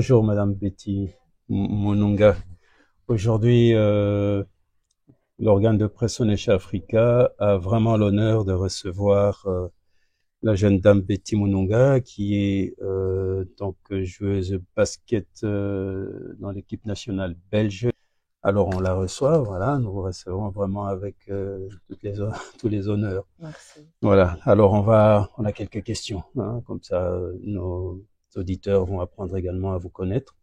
Bonjour, Madame Betty Monunga. Aujourd'hui, l'organe de presse Onitsha Africa a vraiment l'honneur de recevoir la jeune dame Betty Monunga, qui est donc joueuse de basket dans l'équipe nationale belge. Alors on la reçoit, voilà, nous vous recevons vraiment avec tous les honneurs. Merci. Voilà. Alors on a quelques questions, hein, comme ça nos auditeurs vont apprendre également à vous connaître.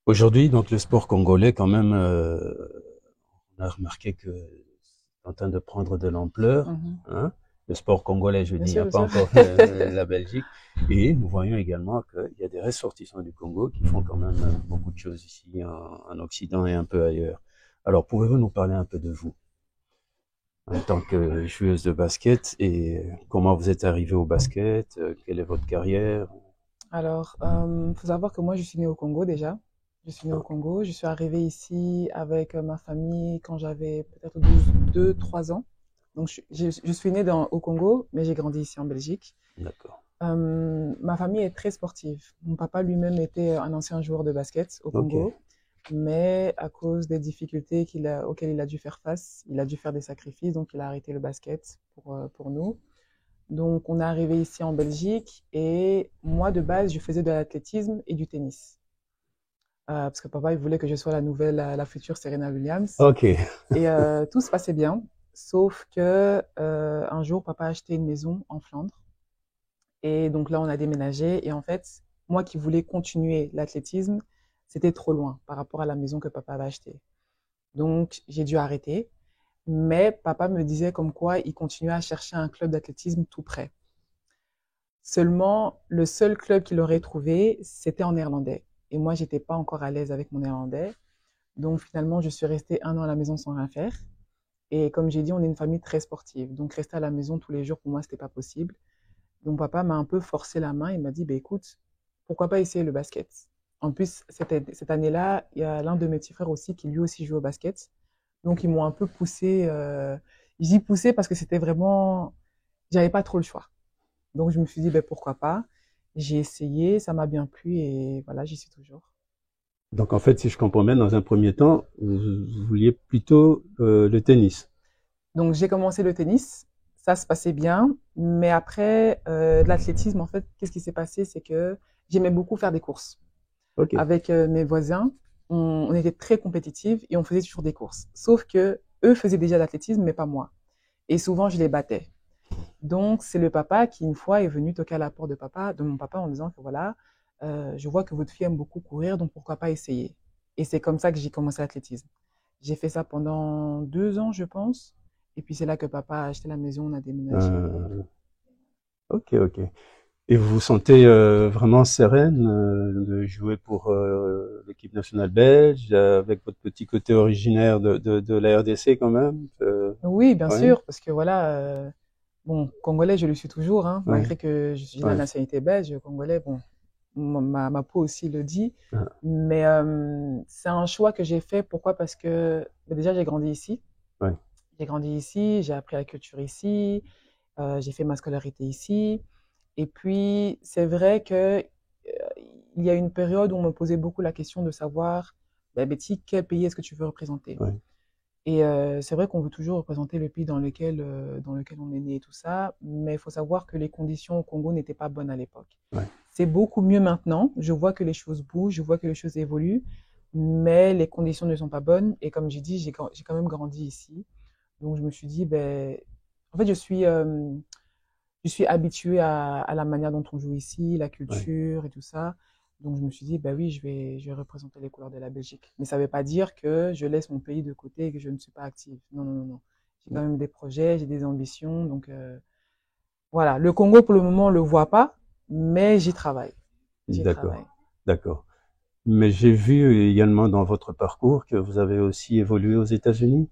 Aujourd'hui, donc le sport congolais, quand même, on a remarqué que c'est en train de prendre de l'ampleur. Mhm. Hein. Le sport congolais, je dis, Bien il n'y sûr, a bien pas sûr. encore la Belgique. Et nous voyons également qu'il y a des ressortissants du Congo qui font quand même beaucoup de choses ici en Occident et un peu ailleurs. Alors, pouvez-vous nous parler un peu de vous en tant que joueuse de basket et comment vous êtes arrivée au basket, quelle est votre carrière? Alors, faut savoir que moi, je suis née au Congo déjà. Je suis née au Ok. Congo. Je suis arrivée ici avec ma famille quand j'avais peut-être 2, 3 ans. Donc, je suis née au Congo, mais j'ai grandi ici en Belgique. D'accord. Ma famille est très sportive. Mon papa lui-même était un ancien joueur de basket au Ok. Congo, mais à cause des difficultés auxquelles il a dû faire face, il a dû faire des sacrifices, donc il a arrêté le basket pour nous. Donc, on est arrivé ici en Belgique et moi, de base, je faisais de l'athlétisme et du tennis. Parce que papa, il voulait que je sois la future Serena Williams. Ok. Et tout se passait bien, sauf que un jour, papa a acheté une maison en Flandre. Et donc là, on a déménagé. Et en fait, moi qui voulais continuer l'athlétisme, c'était trop loin par rapport à la maison que papa avait achetée. Donc, j'ai dû arrêter. Mais papa me disait comme quoi il continuait à chercher un club d'athlétisme tout près. Seulement, le seul club qu'il aurait trouvé, c'était en néerlandais. Et moi, j'étais pas encore à l'aise avec mon néerlandais. Donc, finalement, je suis restée 1 an à la maison sans rien faire. Et comme j'ai dit, on est une famille très sportive. Donc, rester à la maison tous les jours, pour moi, c'était pas possible. Donc, papa m'a un peu forcé la main. Il m'a dit, bah, écoute, pourquoi pas essayer le basket? En plus, cette année-là, il y a l'un de mes petits frères aussi qui lui aussi joue au basket. Donc, ils m'ont un peu poussé. J'y poussé parce que c'était vraiment, j'avais pas trop le choix. Donc, je me suis dit, ben, pourquoi pas. J'ai essayé, ça m'a bien plu et voilà, j'y suis toujours. Donc en fait, si je comprends bien, dans un premier temps, vous vouliez plutôt le tennis. Donc, j'ai commencé le tennis, ça se passait bien, mais après, l'athlétisme, en fait, qu'est-ce qui s'est passé? C'est que j'aimais beaucoup faire des courses. Ok. Avec mes voisins, on était très compétitifs et on faisait toujours des courses. Sauf que eux faisaient déjà l'athlétisme, mais pas moi. Et souvent, je les battais. Donc, c'est le papa qui, une fois, est venu toquer à la porte de mon papa, en disant que voilà, je vois que votre fille aime beaucoup courir, donc pourquoi pas essayer. Et c'est comme ça que j'ai commencé l'athlétisme. J'ai fait ça pendant 2 ans, je pense. Et puis c'est là que papa a acheté la maison, on a déménagé. Euh, ok, ok. Et vous vous sentez vraiment sereine de jouer pour l'équipe nationale belge, avec votre petit côté originaire de la RDC quand même? Oui, bien Ouais, sûr, parce que voilà, bon, congolais, je le suis toujours, hein, ouais, malgré que j'ai la ouais. nationalité belge, congolais, bon, ma peau aussi le dit. Ah, Mais c'est un choix que j'ai fait. Pourquoi? Parce que déjà, j'ai grandi ici. ouais. J'ai grandi ici, j'ai appris la culture ici, j'ai fait ma scolarité ici. Et puis, c'est vrai que il y a une période où on me posait beaucoup la question de savoir, bah, Betty, quel pays est-ce que tu veux représenter? Ouais, Et c'est vrai qu'on veut toujours représenter le pays dans lequel on est né et tout ça, mais il faut savoir que les conditions au Congo n'étaient pas bonnes à l'époque. ouais. C'est beaucoup mieux maintenant. Je vois que les choses bougent, je vois que les choses évoluent, mais les conditions ne sont pas bonnes. Et comme j'ai dit, j'ai quand même grandi ici. Donc je me suis dit, ben, en fait, je suis habituée à la manière dont on joue ici, la Ouais. culture et tout ça. Donc je me suis dit, bah oui, je vais représenter les couleurs de la Belgique. Mais ça ne veut pas dire que je laisse mon pays de côté et que je ne suis pas active. Non, non, non, non. J'ai quand même des projets, j'ai des ambitions. Donc voilà, le Congo pour le moment on le voit pas, mais j'y travaille. J'y travaille. D'accord, d'accord. Mais j'ai vu également dans votre parcours que vous avez aussi évolué aux États-Unis.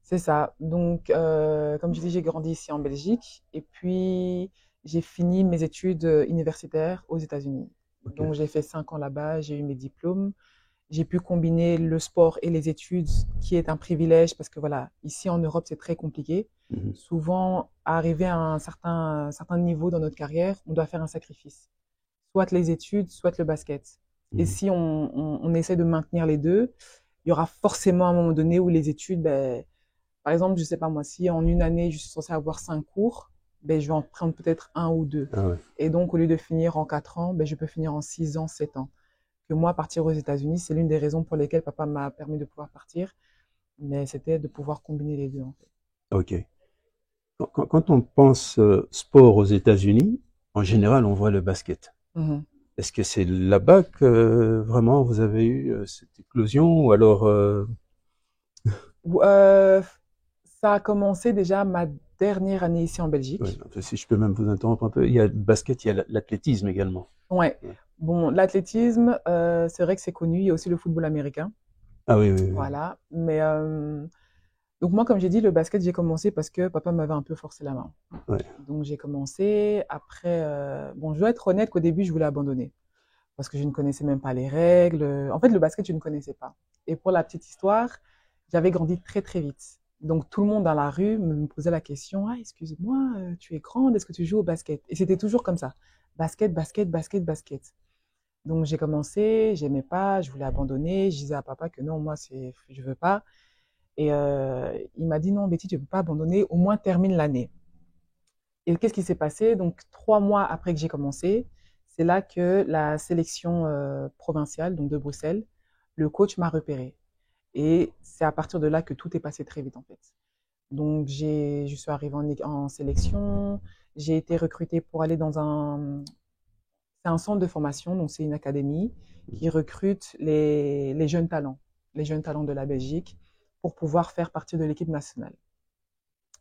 C'est ça. Donc, comme je dis, j'ai grandi ici en Belgique et puis j'ai fini mes études universitaires aux États-Unis. Ok. Donc, j'ai fait 5 ans là-bas, j'ai eu mes diplômes. J'ai pu combiner le sport et les études, qui est un privilège parce que voilà, ici en Europe, c'est très compliqué. Mhm. Souvent, arriver à un certain niveau dans notre carrière, on doit faire un sacrifice. Soit les études, soit le basket. Et Mhm. si on essaie de maintenir les deux, il y aura forcément un moment donné où les études, ben, par exemple, je sais pas moi, si en une année, je suis censée avoir 5 cours, ben, je vais en prendre peut-être un ou deux. Ah ouais. Et donc, au lieu de finir en 4 ans, ben, je peux finir en 6 ans, 7 ans. Que moi, partir aux États-Unis, c'est l'une des raisons pour lesquelles papa m'a permis de pouvoir partir, mais c'était de pouvoir combiner les deux, en fait. Ok. Quand on pense sport aux États-Unis, en général, on voit le basket. Mhm. Est-ce que c'est là-bas que vraiment vous avez eu cette éclosion ou alors Ou, euh, Ça a commencé déjà ma dernière année ici en ouais, Belgique. enfin, si je peux même vous interrompre un peu, il y a le basket, il y a l'athlétisme également. Ouais. Ouais. Bon, l'athlétisme, c'est vrai que c'est connu. Il y a aussi le football américain. Ah oui, oui, oui. Voilà. Mais donc moi, comme j'ai dit, le basket, j'ai commencé parce que papa m'avait un peu forcé la main. Ouais. Donc j'ai commencé. Après, bon, je dois être honnête qu'au début, je voulais abandonner parce que je ne connaissais même pas les règles. En fait, le basket, je ne connaissais pas. Et pour la petite histoire, j'avais grandi très très vite. Donc tout le monde dans la rue me posait la question, ah, excuse-moi, tu es grande, est-ce que tu joues au basket? Et c'était toujours comme ça. Basket, basket, basket, basket. Donc j'ai commencé, j'aimais pas, je voulais abandonner, je disais à papa que non, moi je veux pas. Et il m'a dit non, Betty, tu peux pas abandonner, au moins termine l'année. Et qu'est-ce qui s'est passé? Donc 3 mois après que j'ai commencé, c'est là que la sélection provinciale, donc de Bruxelles, le coach m'a repéré. Et c'est à partir de là que tout est passé très vite en fait. Donc je suis arrivée en sélection, j'ai été recrutée pour aller dans c'est un centre de formation, donc c'est une académie qui recrute les jeunes talents de la Belgique pour pouvoir faire partie de l'équipe nationale.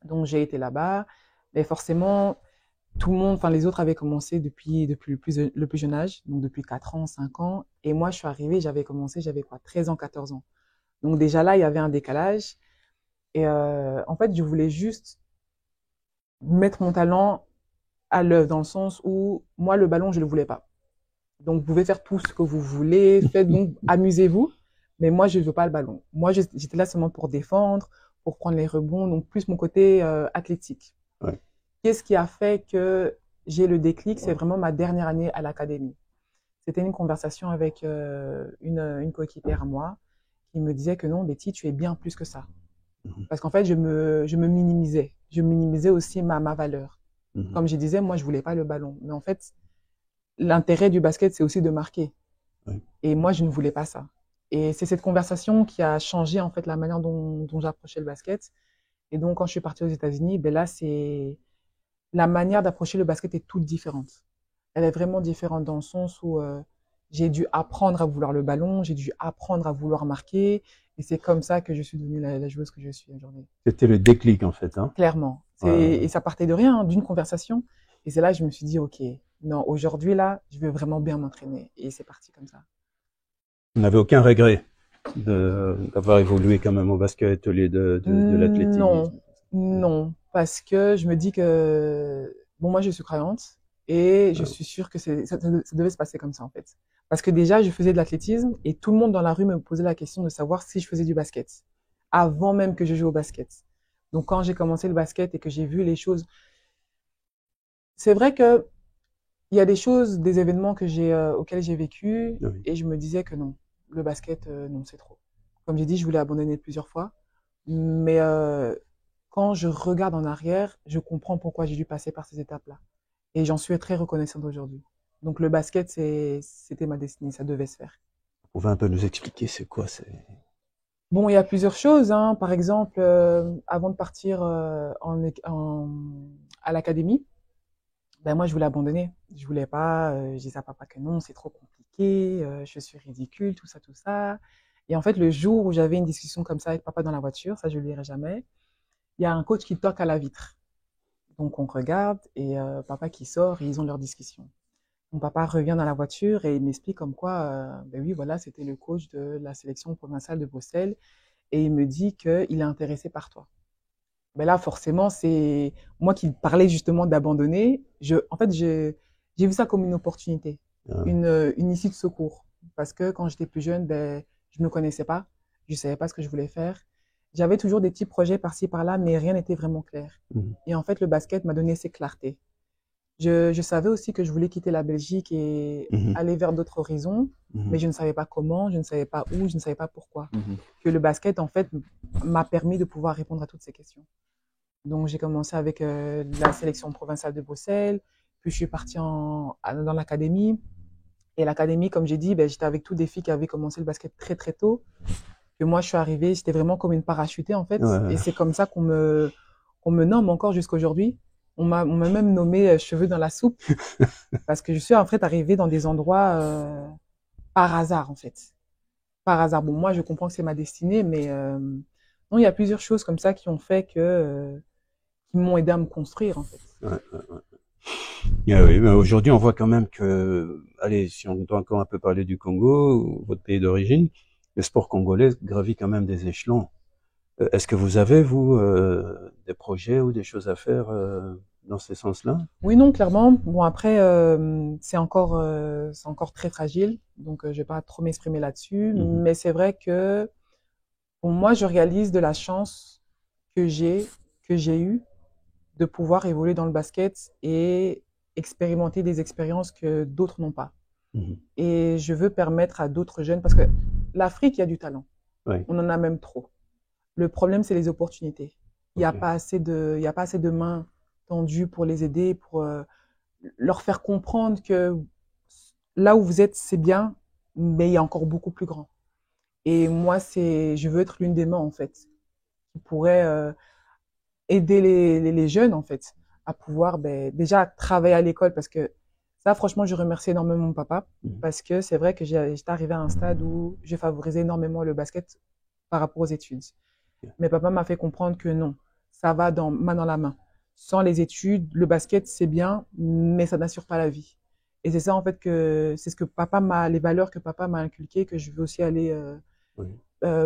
Donc j'ai été là-bas, mais forcément tout le monde, enfin les autres avaient commencé depuis le plus jeune âge, donc depuis 4 ans, 5 ans, et moi je suis arrivée, j'avais commencé, j'avais quoi, 13 ans, 14 ans. Donc déjà là, il y avait un décalage, et en fait je voulais juste mettre mon talent à l'œuvre dans le sens où moi le ballon je le voulais pas. Donc, vous pouvez faire tout ce que vous voulez, faites donc, amusez-vous. Mais moi, je ne veux pas le ballon. Moi, j'étais là seulement pour défendre, pour prendre les rebonds, donc plus mon côté athlétique. Ouais. Qu'est-ce qui a fait que j'ai le déclic? C'est vraiment ma dernière année à l'académie. C'était une conversation avec une coéquipière à moi qui me disait que non, Betty, tu es bien plus que ça. Mhm. Parce qu'en fait, je me minimisais. Je minimisais aussi ma valeur. Mhm. Comme je disais, moi, je voulais pas le ballon. Mais en fait, l'intérêt du basket, c'est aussi de marquer. Ouais. Et moi, je ne voulais pas ça. Et c'est cette conversation qui a changé en fait la manière dont j'approchais le basket. Et donc, quand je suis partie aux États-Unis, ben là, c'est la manière d'approcher le basket est toute différente. Elle est vraiment différente dans le sens où j'ai dû apprendre à vouloir le ballon, j'ai dû apprendre à vouloir marquer. Et c'est comme ça que je suis devenue la joueuse que je suis aujourd'hui. C'était le déclic en fait, hein. Clairement. Ouais, ouais, Et ouais. ça partait de rien, hein, d'une conversation. Et c'est là que je me suis dit, OK, non, aujourd'hui, là, je veux vraiment bien m'entraîner. Et c'est parti comme ça. Vous n'avez aucun regret d'avoir évolué quand même au basket au lieu de Non, l'athlétisme. non, parce que je me dis que, bon, moi je suis croyante et je Ouais. suis sûre que ça devait se passer comme ça en fait. Parce que déjà, je faisais de l'athlétisme et tout le monde dans la rue me posait la question de savoir si je faisais du basket, avant même que je joue au basket. Donc quand j'ai commencé le basket et que j'ai vu les choses, c'est vrai que il y a des choses, des événements auxquels j'ai vécu Oui. et je me disais que non, le basket, non, c'est trop. Comme j'ai dit, je voulais abandonner plusieurs fois, mais quand je regarde en arrière, je comprends pourquoi j'ai dû passer par ces étapes-là. Et j'en suis très reconnaissante aujourd'hui. Donc le basket, c'était ma destinée, ça devait se faire. Vous pouvez un peu nous expliquer c'est quoi c'est. Bon, il y a plusieurs choses, hein. Par exemple, avant de partir à l'académie, ben moi je voulais abandonner. Je voulais pas, je disais à papa que non, c'est trop compliqué, je suis ridicule, tout ça, tout ça. Et en fait, le jour où j'avais une discussion comme ça avec papa dans la voiture, ça je ne le dirai jamais, il y a un coach qui toque à la vitre. Donc on regarde et papa qui sort et ils ont leur discussion. Mon papa revient dans la voiture et il m'explique comme quoi, ben oui, voilà, c'était le coach de la sélection provinciale de Bruxelles et il me dit qu'il est intéressé par toi. Ben là, forcément, c'est moi qui parlais justement d'abandonner. En fait, j'ai vu ça comme une opportunité, Ah ouais. une issue de secours. Parce que quand j'étais plus jeune, ben, je me connaissais pas, je savais pas ce que je voulais faire. J'avais toujours des petits projets par-ci par-là, mais rien n'était vraiment clair. Mhm. Et en fait, le basket m'a donné ces clartés. Je savais aussi que je voulais quitter la Belgique et Mhm, aller vers d'autres horizons, mais mhm, je ne savais pas comment, je ne savais pas où, je ne savais pas pourquoi. mhm. Que le basket, en fait, m'a permis de pouvoir répondre à toutes ces questions. Donc, j'ai commencé avec la sélection provinciale de Bruxelles, puis je suis partie dans l'académie. Et l'académie, comme j'ai dit, ben, j'étais avec toutes des filles qui avaient commencé le basket très très tôt. Que moi, je suis arrivée, j'étais vraiment comme une parachutée en Ouais, fait. Et ouais. c'est comme ça qu'on me nomme encore jusqu'à aujourd'hui. On m'a même nommé cheveux dans la soupe parce que je suis en fait arrivée dans des endroits par hasard en fait. Par hasard. Bon, moi, je comprends que c'est ma destinée, mais non, il y a plusieurs choses comme ça qui ont fait qui m'ont aidé à me construire en fait. Ouais. Ah oui, mais aujourd'hui, on voit quand même que, allez, si on doit encore un peu parler du Congo, votre pays d'origine, le sport congolais gravit quand même des échelons. Est-ce que vous avez, vous, des projets ou des choses à faire dans ce sens-là? Oui, non, clairement. Bon, après, c'est encore très fragile, donc je vais pas trop m'exprimer là-dessus. Mhm, Mais c'est vrai que pour moi, je réalise de la chance que j'ai eue de pouvoir évoluer dans le basket et expérimenter des expériences que d'autres n'ont pas. mhm. Et je veux permettre à d'autres jeunes, parce que l'Afrique, il y a du talent. Oui, On en a même trop. Le problème, c'est les opportunités. ok. Il y a pas assez de mains tendues pour les aider, pour leur faire comprendre que là où vous êtes, c'est bien, mais il y a encore beaucoup plus grand. Et moi, je veux être l'une des mains, en fait, qui pourrait aider les jeunes, en fait, à pouvoir, ben, déjà travailler à l'école, parce que ça, franchement, je remercie énormément mon papa, Mhm. parce que c'est vrai que j'étais arrivée à un stade où je favorisais énormément le basket par rapport aux études. Mais papa m'a fait comprendre que non, ça va main dans la main. Sans les études, le basket, c'est bien, mais ça n'assure pas la vie. Et c'est ça, en fait, c'est ce que les valeurs que papa m'a inculquées, que je veux aussi aller Oui.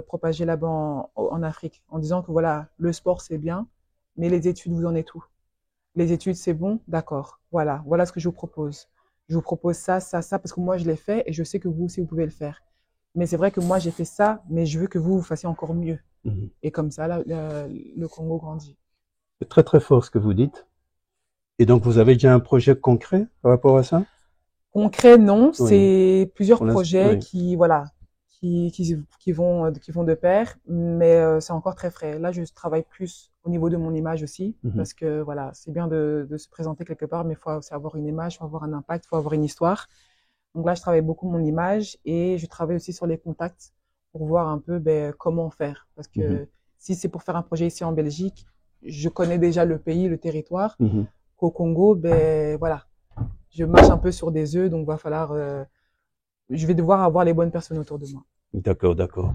propager là-bas en Afrique, en disant que voilà, le sport, c'est bien, mais les études, vous en êtes où? Les études, c'est bon? D'accord. Voilà ce que je vous propose. Je vous propose ça, ça, ça, parce que moi, je l'ai fait et je sais que vous aussi, vous pouvez le faire. Mais c'est vrai que moi, j'ai fait ça, mais je veux que vous fassiez encore mieux. Mhm. Et comme ça, le Congo grandit. C'est très très fort ce que vous dites. Et donc, vous avez déjà un projet concret par rapport à ça? Concret, non, Oui. c'est plusieurs Pour l'instant, projets oui. qui, voilà, qui vont de pair, mais c'est encore très frais. Là, je travaille plus au niveau de mon image aussi, Mhm. parce que voilà, c'est bien de se présenter quelque part, mais il faut aussi avoir une image, il faut avoir un impact, il faut avoir une histoire. Donc là, je travaille beaucoup mon image et je travaille aussi sur les contacts pour voir un peu ben, comment faire. Parce Mhm. que si c'est pour faire un projet ici en Belgique, je connais déjà le pays, le territoire. Mhm. Qu'au Congo, ben voilà, je marche un peu sur des œufs, donc va falloir, je vais devoir avoir les bonnes personnes autour de moi. D'accord, d'accord.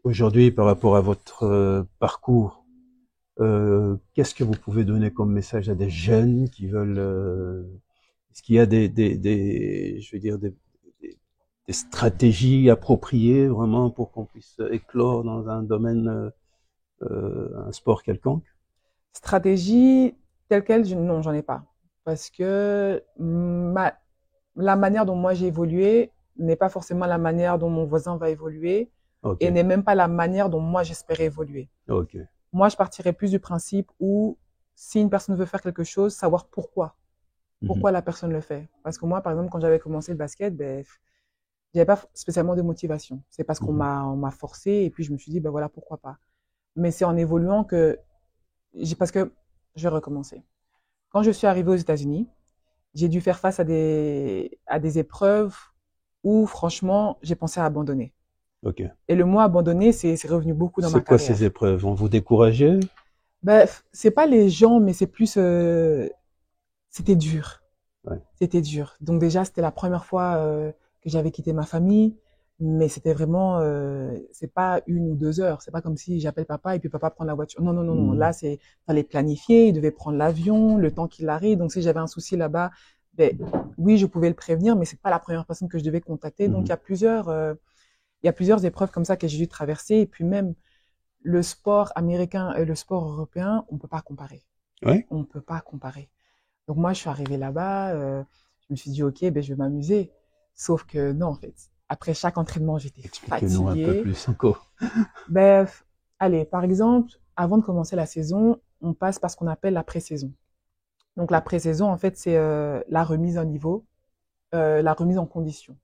Aujourd'hui, par rapport à votre parcours, qu'est-ce que vous pouvez donner comme message à des jeunes qui veulent... est-ce qu'il y a je veux dire, des stratégies appropriées vraiment pour qu'on puisse éclore dans un domaine, un sport quelconque? Stratégie telle quelle, non, j'en ai pas. Parce que la manière dont moi j'ai évolué n'est pas forcément la manière dont mon voisin va évoluer Ok, et n'est même pas la manière dont moi j'espérais évoluer. ok. Moi, je partirais plus du principe où si une personne veut faire quelque chose, savoir Mhm, pourquoi la personne le fait. Parce que moi, par exemple, quand j'avais commencé le basket, ben, j'avais pas spécialement de motivation. C'est parce mhm. on m'a forcé et puis je me suis dit, ben voilà, pourquoi pas. Mais c'est en évoluant que parce que je vais recommencer. Quand je suis arrivée aux États-Unis, j'ai dû faire face à des épreuves où, franchement, j'ai pensé à abandonner. Ok. Et le mot abandonner, c'est revenu beaucoup dans ma C'est quoi ces carrière. épreuves? Vont vous décourager? Ben, c'est pas les gens, mais c'est plus, c'était dur. Ouais. C'était dur. Donc déjà, c'était la première fois que j'avais quitté ma famille, mais c'était vraiment, c'est pas 1 ou 2 heures. C'est pas comme si j'appelle papa et puis papa prend la voiture. Non, non, non, non. Mhm, Là, fallait planifier. Il devait prendre l'avion, le temps qu'il arrive. Donc si j'avais un souci là-bas, ben oui, je pouvais le prévenir, mais c'est pas la première personne que je devais contacter. Donc mhm. il y a plusieurs épreuves comme ça que j'ai dû traverser. Et puis même le sport américain et le sport européen, on peut pas comparer. Ouais. On peut pas comparer. Donc moi, je suis arrivée là-bas, je me suis dit, ok, ben je vais m'amuser. Sauf que non, en fait. Après chaque entraînement, j'étais Expliquez-nous un peu fatiguée. plus encore. Ben, allez, par exemple, avant de commencer la saison, on passe par ce qu'on appelle la pré-saison. Donc la pré-saison, en fait, c'est la remise en niveau, la remise en condition.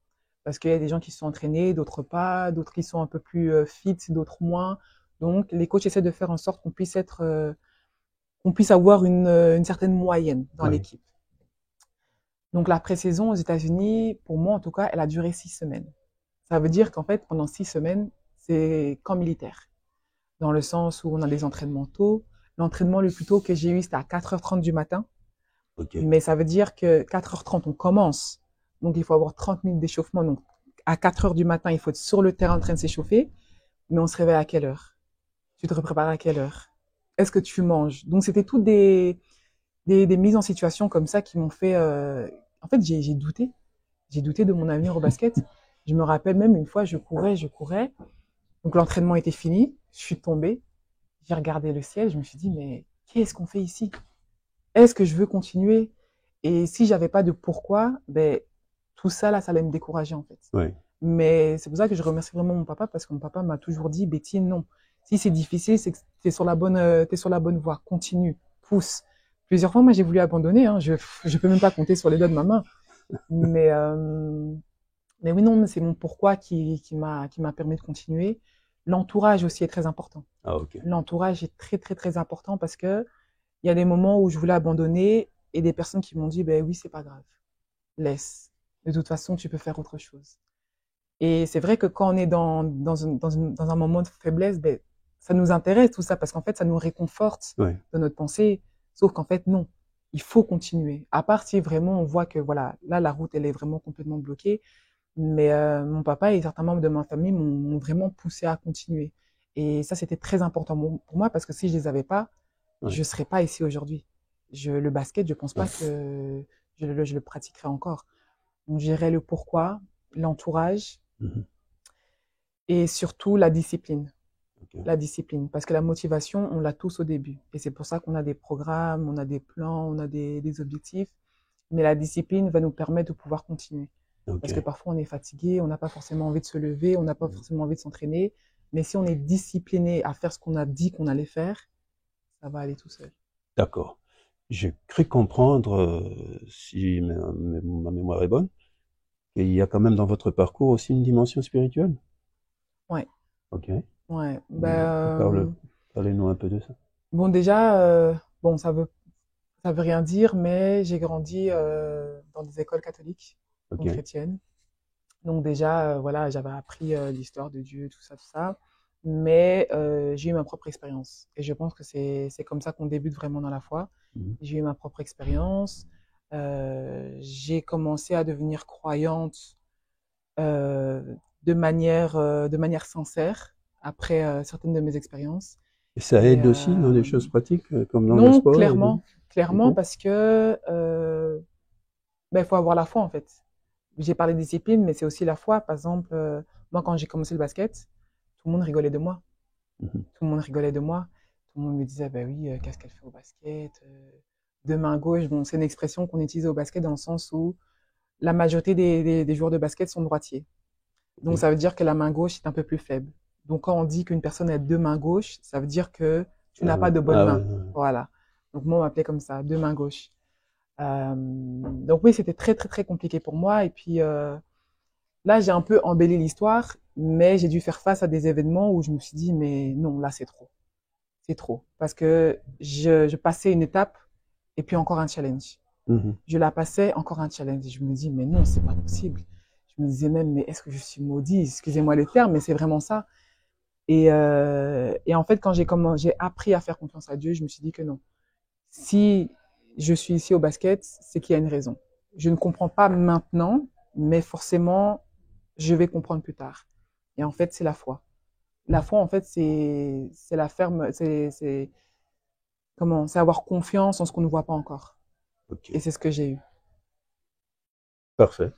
Parce qu'il y a des gens qui se sont entraînés, d'autres pas, d'autres qui sont un peu plus fit, d'autres moins. Donc les coachs essaient de faire en sorte qu'on puisse avoir une certaine moyenne dans Oui, l'équipe. Donc la pré-saison aux États-Unis, pour moi en tout cas, elle a duré 6 semaines. Ça veut dire qu'en fait, pendant 6 semaines, c'est camp militaire. Dans le sens où on a des entraînements tôt. L'entraînement le plus tôt que j'ai eu, c'était à 4h30 du matin. ok. Mais ça veut dire que 4h30, on commence. Donc il faut avoir 30 minutes d'échauffement. Donc à 4h du matin, il faut être sur le terrain en train de s'échauffer. Mais on se réveille à quelle heure? Tu te prépares à quelle heure? Est-ce que tu manges? Donc c'était toutes des mises en situation comme ça qui m'ont fait... En fait, j'ai douté. J'ai douté de mon avenir au basket. Je me rappelle même une fois, je courais, je courais. Donc l'entraînement était fini. Je suis tombée. J'ai regardé le ciel. Je me suis dit, mais qu'est-ce qu'on fait ici? Est-ce que je veux continuer? Et si j'avais pas de pourquoi, ben, tout ça, là, ça allait me décourager, en fait. Oui, Mais c'est pour ça que je remercie vraiment mon papa parce que mon papa m'a toujours dit, Betty, non. Si c'est difficile, c'est que t'es sur la bonne voie. Continue, pousse. Plusieurs fois, moi, j'ai voulu abandonner, hein. Je peux même pas compter sur les doigts de ma main. Mais, euh, mais oui, non, c'est mon pourquoi qui m'a permis de continuer. L'entourage aussi est très important. ah ok. L'entourage est très, très, très important parce que il y a des moments où je voulais abandonner et des personnes qui m'ont dit, ben oui, c'est pas grave. Laisse. De toute façon, tu peux faire autre chose. Et c'est vrai que quand on est dans un moment de faiblesse, ben, ça nous intéresse tout ça parce qu'en fait, ça nous réconforte Oui, de notre pensée. Sauf qu'en fait, non. Il faut continuer. À part si vraiment on voit que voilà, là, la route, elle est vraiment complètement bloquée. Mais mon papa et certains membres de ma famille m'ont vraiment poussé à continuer. Et ça, c'était très important pour moi parce que si je les avais pas, oui, je serais pas ici aujourd'hui. Le basket, je pense oui. pas que je le pratiquerais encore. Donc, je dirais le pourquoi, l'entourage Mhm, et surtout la discipline. ok. La discipline. Parce que la motivation, on l'a tous au début. Et c'est pour ça qu'on a des programmes, on a des plans, on a des objectifs. Mais la discipline va nous permettre de pouvoir continuer. Ok. Parce que parfois, on est fatigué, on n'a pas forcément envie de se lever, on n'a pas Mhm. forcément envie de s'entraîner. Mais si on est discipliné à faire ce qu'on a dit qu'on allait faire, ça va aller tout seul. D'accord. J'ai cru comprendre, si ma mémoire est bonne, qu'il y a quand même dans votre parcours aussi une dimension spirituelle. Ouais, Ok. ouais. Parle, parlez-nous un peu de ça. Bon, déjà, bon, ça veut rien dire, mais j'ai grandi dans des écoles catholiques, Ok. donc chrétiennes. Donc déjà, voilà, j'avais appris l'histoire de Dieu, tout ça, tout ça. Mais j'ai eu ma propre expérience. Et je pense que c'est comme ça qu'on débute vraiment dans la foi. Mhm. J'ai eu ma propre expérience. J'ai commencé à devenir croyante euh, de manière sincère après certaines de mes expériences. Et ça Et aide aussi dans des choses pratiques, comme dans le non, sport et clairement, Ok. clairement, parce que ben, il faut avoir la foi en fait. J'ai parlé de discipline, mais c'est aussi la foi. Par exemple, moi, quand j'ai commencé le basket, tout le monde rigolait de moi. Mhm. Tout le monde rigolait de moi. Tout le monde me disait, bah oui, qu'est-ce qu'elle fait au basket? De main gauche. Bon, c'est une expression qu'on utilise au basket dans le sens où la majorité des joueurs de basket sont droitiers. Donc, Ok. ça veut dire que la main gauche est un peu plus faible. Donc, quand on dit qu'une personne a deux mains gauches, ça veut dire que tu n'as pas de bonne Ah ouais, main. ouais. Voilà. Donc, moi, on m'appelait comme ça, deux mains gauches. Donc, oui, c'était très, très, très compliqué pour moi. Et puis, là, j'ai un peu embelli l'histoire, mais j'ai dû faire face à des événements où je me suis dit, mais non, là, c'est trop. C'est trop. Parce que je passais une étape et puis encore un challenge. Mhm. Je la passais, encore un challenge. Et je me dis, mais non, c'est pas possible. Je me disais même, mais est-ce que je suis maudit? Excusez-moi le terme, mais c'est vraiment ça. Et en fait, quand j'ai appris à faire confiance à Dieu, je me suis dit que non. Si je suis ici au basket, c'est qu'il y a une raison. Je ne comprends pas maintenant, mais forcément, je vais comprendre plus tard. Et en fait, c'est la foi. La foi, en fait, c'est la ferme, c'est comment, c'est avoir confiance en ce qu'on ne voit pas encore. Ok. Et c'est ce que j'ai eu. Parfait.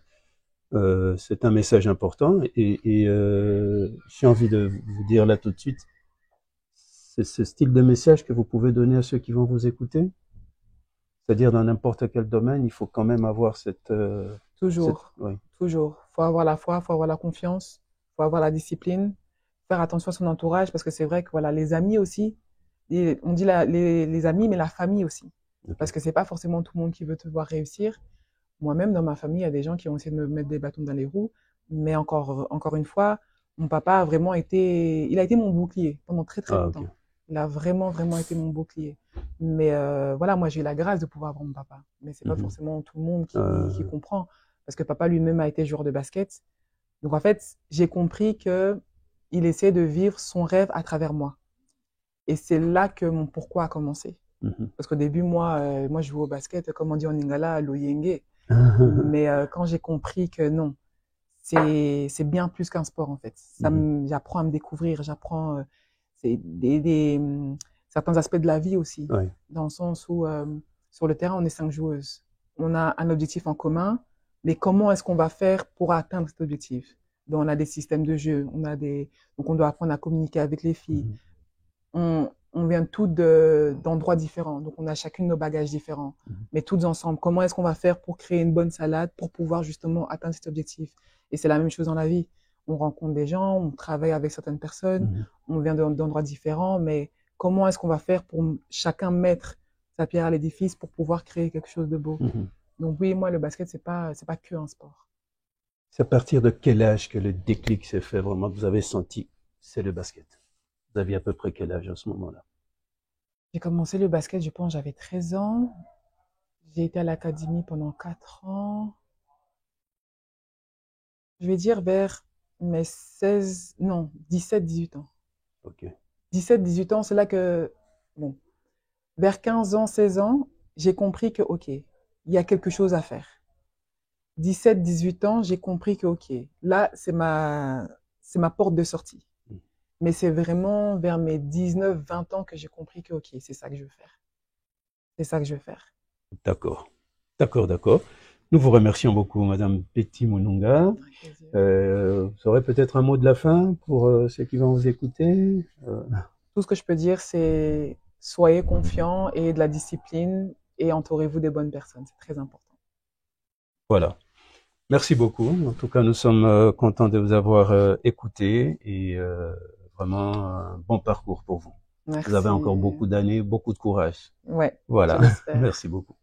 C'est un message important j'ai envie de vous dire là tout de suite, c'est ce style de message que vous pouvez donner à ceux qui vont vous écouter. C'est-à-dire dans n'importe quel domaine, il faut quand même avoir Toujours, oui, toujours. Faut avoir la foi, faut avoir la confiance, faut avoir la discipline, faire attention à son entourage parce que c'est vrai que voilà, les amis aussi, on dit les amis, mais la famille aussi. Ok. Parce que c'est pas forcément tout le monde qui veut te voir réussir. Moi-même, dans ma famille, il y a des gens qui ont essayé de me mettre des bâtons dans les roues. Mais encore une fois, mon papa a vraiment été, il a été mon bouclier pendant très très Ah, ok. longtemps. Il a vraiment vraiment été mon bouclier. Mais voilà, moi j'ai eu la grâce de pouvoir avoir mon papa. Mais c'est pas Mhm. forcément tout le monde qui Euh, comprend. Parce que papa lui-même a été joueur de basket. Donc en fait, j'ai compris que il essayait de vivre son rêve à travers moi. Et c'est là que mon pourquoi a commencé. mhm. Parce qu'au début, moi, je jouais au basket, comme on dit en lingala, loyenge. Mais quand j'ai compris que non, c'est bien plus qu'un sport en fait. Mhm. J'apprends à me découvrir, j'apprends c'est certains aspects de la vie aussi, Ouais. dans le sens où sur le terrain on est 5 joueuses, on a un objectif en commun, mais comment est-ce qu'on va faire pour atteindre cet objectif? Donc on a des systèmes de jeu, donc on doit apprendre à communiquer avec les filles, Mhm. on vient toutes d'endroits différents, donc on a chacune nos bagages différents, Mhm. mais toutes ensemble, comment est-ce qu'on va faire pour créer une bonne salade pour pouvoir justement atteindre cet objectif? Et c'est la même chose dans la vie. On rencontre des gens, on travaille avec certaines personnes, Mhm. on vient d'endroits différents, mais comment est-ce qu'on va faire pour chacun mettre sa pierre à l'édifice pour pouvoir créer quelque chose de beau? Mhm. Donc oui, moi, le basket, c'est pas que un sport. C'est à partir de quel âge que le déclic s'est fait vraiment, que vous avez senti, c'est le basket? Vous aviez à peu près quel âge à ce moment-là? J'ai commencé le basket, je pense, j'avais 13 ans. J'ai été à l'académie pendant 4 ans. Je vais dire vers mes 16, non, 17, 18 ans. Ok. 17, 18 ans, c'est là que, bon, vers 15 ans, 16 ans, j'ai compris que, OK, il y a quelque chose à faire. 17, 18 ans, j'ai compris que, OK, là, c'est ma porte de sortie. Mhm. Mais c'est vraiment vers mes 19, 20 ans que j'ai compris que, OK, c'est ça que je veux faire. C'est ça que je veux faire. D'accord. D'accord, d'accord. Nous vous remercions beaucoup, Madame Betty Mununga. Avec plaisir. Vous aurez peut-être un mot de la fin pour ceux qui vont vous écouter? Tout ce que je peux dire, c'est soyez confiants et de la discipline et entourez-vous des bonnes personnes. C'est très important. Voilà. Merci beaucoup. En tout cas, nous sommes contents de vous avoir écouté et vraiment un bon parcours pour vous. Vous avez encore Merci. beaucoup d'années, beaucoup de courage. Ouais, je Voilà. l'espère. Merci beaucoup.